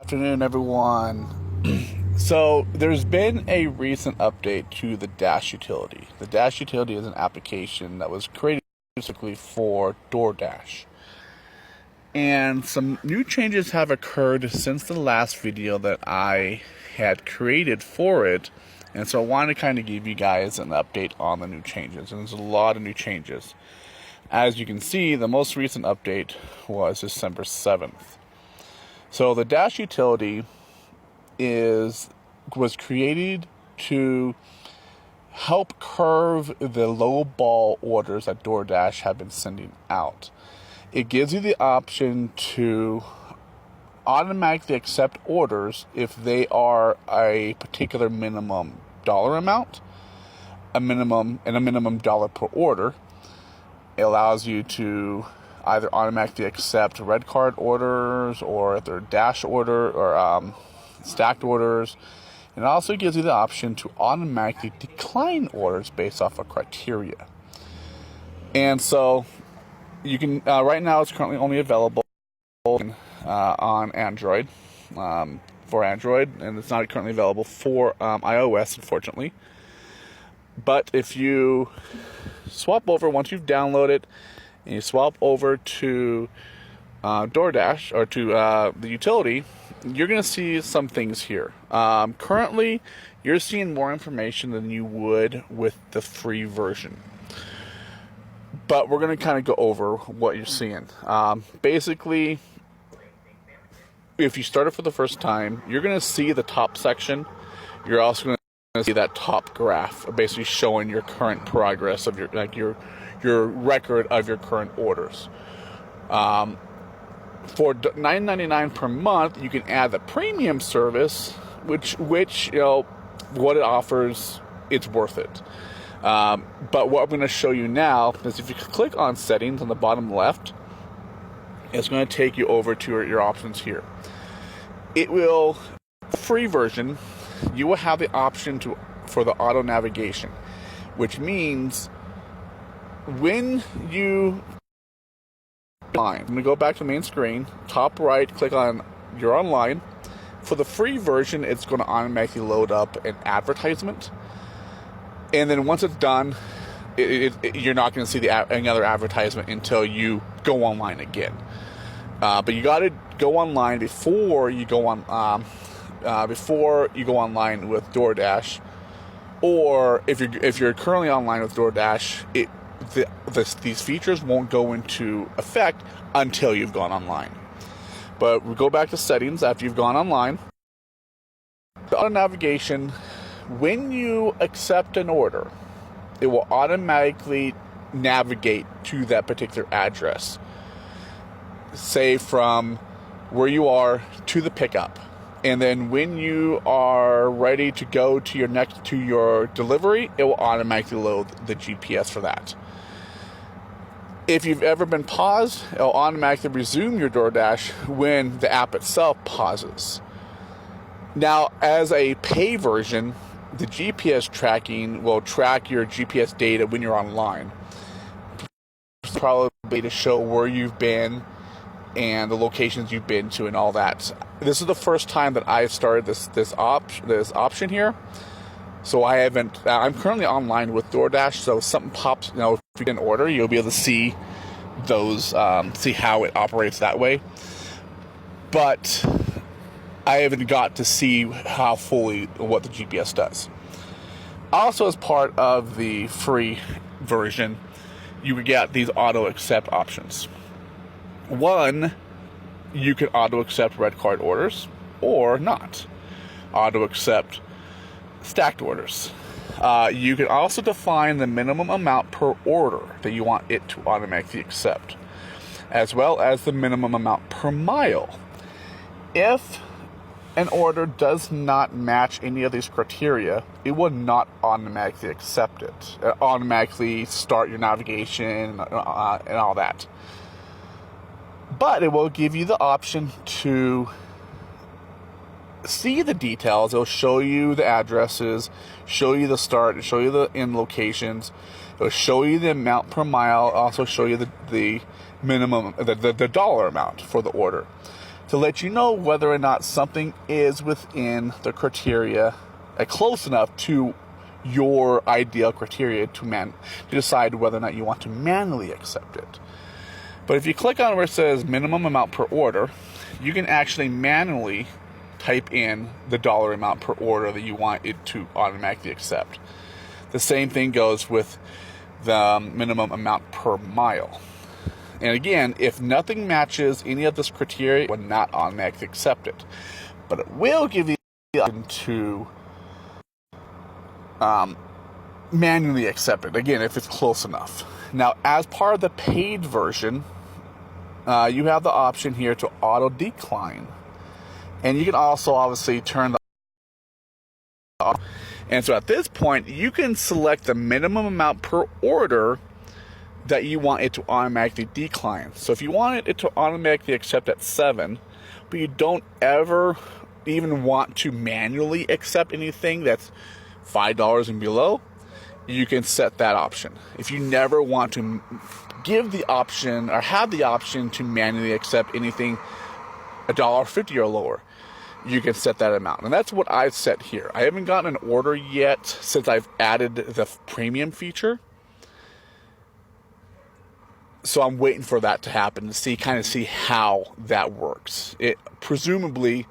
Afternoon, everyone. So there's been a recent update to the Dash utility. The Dash utility is an application that was created specifically for Doordash. And some new changes have occurred since the last video that I had created for it. And so I wanted to kind of give you guys an update on the new changes. And there's a lot of new changes. As you can see, the most recent update was December 7th. So the Dash utility was created to help curve the low ball orders that Doordash have been sending out. It gives you the option to automatically accept orders if they are a particular minimum dollar amount, a minimum dollar per order. It allows you to either automatically accept red card orders, or if they're dash order or stacked orders. And it also gives you the option to automatically decline orders based off of criteria. And so you can right now it's currently only available on Android, for Android, and it's not currently available for iOS, unfortunately. But if you swap over, once you've downloaded, and you swap over to Doordash or to the utility, you're going to see some things here. Currently, you're seeing more information than you would with the free version. But we're going to kind of go over what you're seeing. Basically, if you start it for the first time, you're going to see the top section. You're also going to see that top graph, basically showing your current progress of your record of your current orders. For $9.99 per month, you can add the premium service, which you know what it offers. It's worth it. But what I'm going to show you now is if you click on settings on the bottom left, it's going to take you over to your options here. It will, free version, you will have the option for the auto navigation, which means when you I'm going to go back to the main screen, top right, click on You're Online. For the free version, it's going to automatically load up an advertisement. And then once it's done, you're not going to see any other advertisement until you go online again. But you got to go online before you go on online with Doordash, or if you're currently online with Doordash, these features won't go into effect until you've gone online. But we go back to settings after you've gone online. The auto navigation, when you accept an order, it will automatically navigate to that particular address. Say from where you are to the pickup. And then when you are ready to go to your delivery, it will automatically load the GPS for that. If you've ever been paused, it will automatically resume your Doordash when the app itself pauses. Now, as a pay version, the GPS tracking will track your GPS data when you're online. Probably to show where you've been and the locations you've been to and all that. This is the first time that I've started this option here. So I'm currently online with Doordash, so if something pops, if you get an order, you'll be able to see those, see how it operates that way. But I haven't got to see how fully what the GPS does. Also, as part of the free version, you would get these auto accept options. One, you can auto accept red card orders or not. Auto accept stacked orders. You can also define the minimum amount per order that you want it to automatically accept, as well as the minimum amount per mile. If an order does not match any of these criteria, it will not automatically accept it. It automatically start your navigation and all that. But it will give you the option to see the details. It'll show you the addresses, show you the start, show you the end locations. It'll show you the amount per mile, also show you the minimum, the dollar amount for the order. to let you know whether or not something is within the criteria, close enough to your ideal criteria to decide whether or not you want to manually accept it. But if you click on where it says minimum amount per order, you can actually manually type in the dollar amount per order that you want it to automatically accept. The same thing goes with the minimum amount per mile. And again, if nothing matches any of this criteria, it will not automatically accept it. But it will give you the option to manually accept it, again, if it's close enough. Now, as part of the paid version, you have the option here to auto decline. And you can also obviously turn the off. And so at this point, you can select the minimum amount per order that you want it to automatically decline. So if you want it to automatically accept at 7, but you don't ever even want to manually accept anything that's $5 and below, you can set that option. If you never want to give the option or have the option to manually accept anything $1.50 or lower, you can set that amount. And that's what I've set here. I haven't gotten an order yet since I've added the premium feature. So I'm waiting for that to happen to kind of see how that works. It presumably,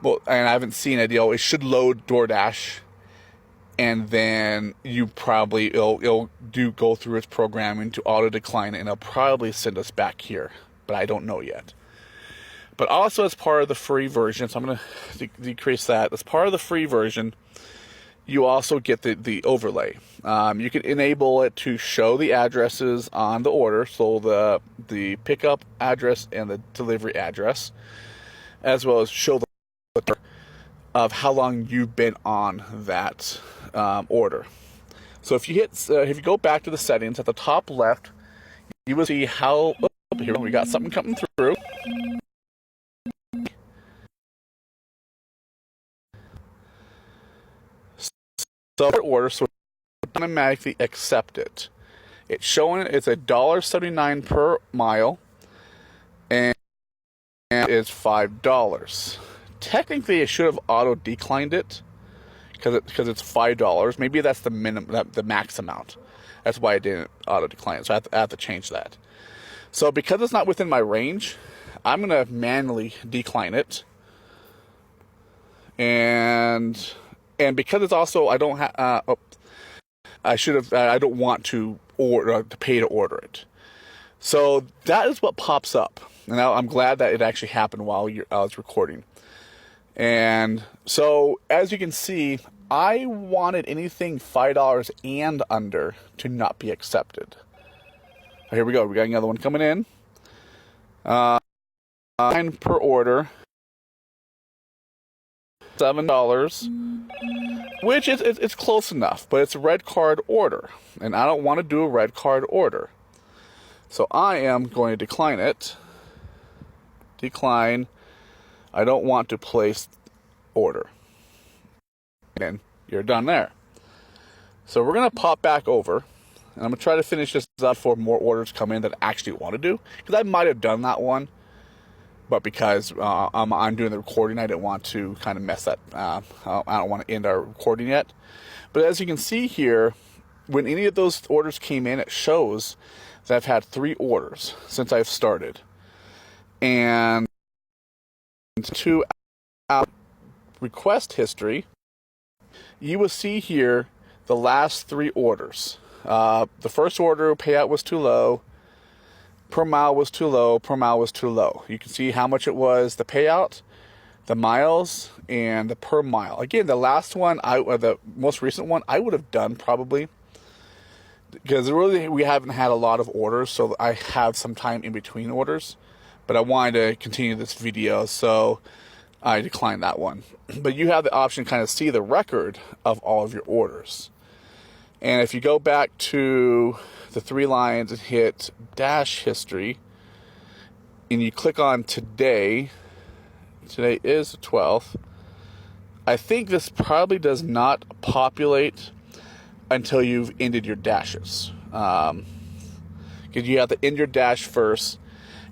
well, and I haven't seen it, it should load Doordash, and then you probably, it'll go through its programming to auto decline, and it'll probably send us back here, but I don't know yet. But also as part of the free version, so I'm going to decrease that. As part of the free version, you also get the overlay. You can enable it to show the addresses on the order, so the pickup address and the delivery address, as well as show the of how long you've been on that order. So if you go back to the settings at the top left, you will see how here we got something coming through. So order, so automatically accept it. It's showing it's $1.79 per mile, and it's $5. Technically, it should have auto declined it because it's $5. Maybe that's the minimum, the max amount. That's why I didn't auto decline it. So I have to change that. So because it's not within my range, I'm gonna manually decline it, and because it's also, I don't have, I don't want to pay to order it. So that is what pops up. And I'm glad that it actually happened while I was recording. And so as you can see, I wanted anything $5 and under to not be accepted. Here we go. We got another one coming in. $9 per order. $7, which it's close enough, but it's a red card order, and I don't want to do a red card order, so I am going to decline it. Decline. I don't want to place order, and you're done there. So we're gonna pop back over, and I'm gonna try to finish this up before more orders come in that I actually want to do, because I might have done that one. But because I'm doing the recording, I didn't want to kind of mess that. I don't want to end our recording yet. But as you can see here, when any of those orders came in, it shows that I've had 3 orders since I've started. And to our request history, you will see here the last 3 orders. The first order, payout was too low. Per mile was too low, per mile was too low. You can see how much it was, the payout, the miles, and the per mile. Again, the last one, the most recent one, I would have done probably, because really we haven't had a lot of orders, so I have some time in between orders. But I wanted to continue this video, so I declined that one. But you have the option to kind of see the record of all of your orders. And if you go back to the 3 lines and hit dash history, and you click on today is the 12th, I think this probably does not populate until you've ended your dashes. Because you have to end your dash first,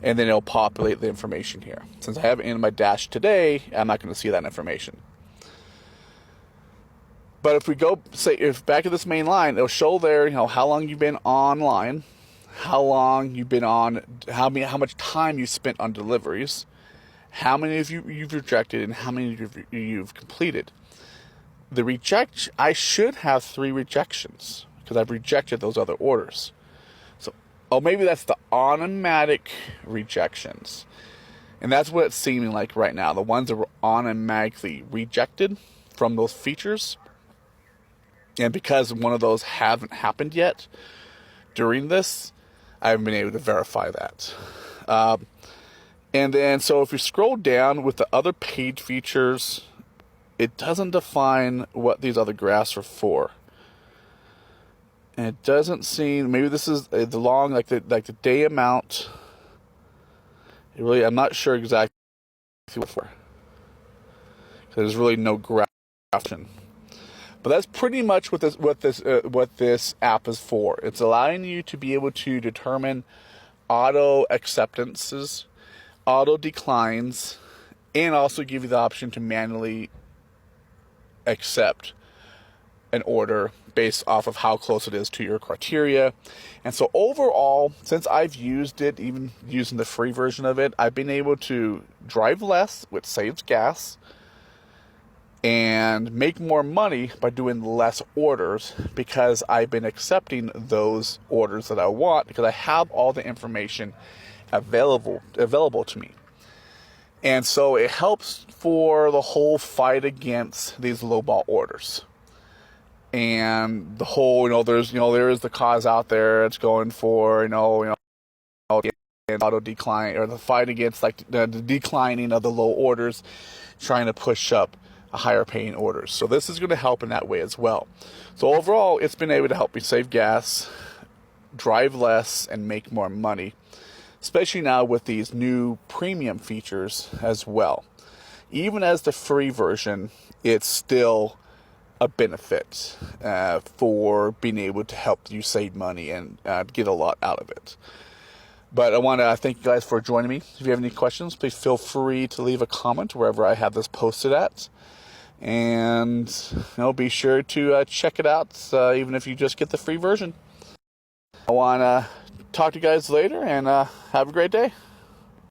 and then it'll populate the information here. Since I have it in my dash today, I'm not going to see that information. But if we go, say, if back to this main line, it'll show there, how long you've been online, how long you've been on, how much time you spent on deliveries, how many of you've rejected, and how many you've completed. I should have 3 rejections because I've rejected those other orders. So, maybe that's the automatic rejections. And that's what it's seeming like right now. The ones that were automatically rejected from those features. And because one of those haven't happened yet during this, I haven't been able to verify that. And then, so if you scroll down with the other paid features, it doesn't define what these other graphs are for. And it doesn't seem, maybe this is the long, like the day amount. I'm not sure exactly what for. There's really no graph option. But that's pretty much what this app is for. It's allowing you to be able to determine auto acceptances, auto declines, and also give you the option to manually accept an order based off of how close it is to your criteria. And so overall, since I've used it, even using the free version of it, I've been able to drive less, which saves gas, and make more money by doing less orders because I've been accepting those orders that I want because I have all the information available to me. And so it helps for the whole fight against these lowball orders. And the whole, there is the cause out there it's going for, auto decline, or the fight against like the declining of the low orders, trying to push up a higher paying orders. So this is going to help in that way as well. So overall, it's been able to help me save gas, drive less, and make more money, especially now with these new premium features as well. Even as the free version, it's still a benefit for being able to help you save money and get a lot out of it. But I want to thank you guys for joining me. If you have any questions, please feel free to leave a comment wherever I have this posted at. And be sure to check it out, even if you just get the free version. I want to talk to you guys later, and have a great day.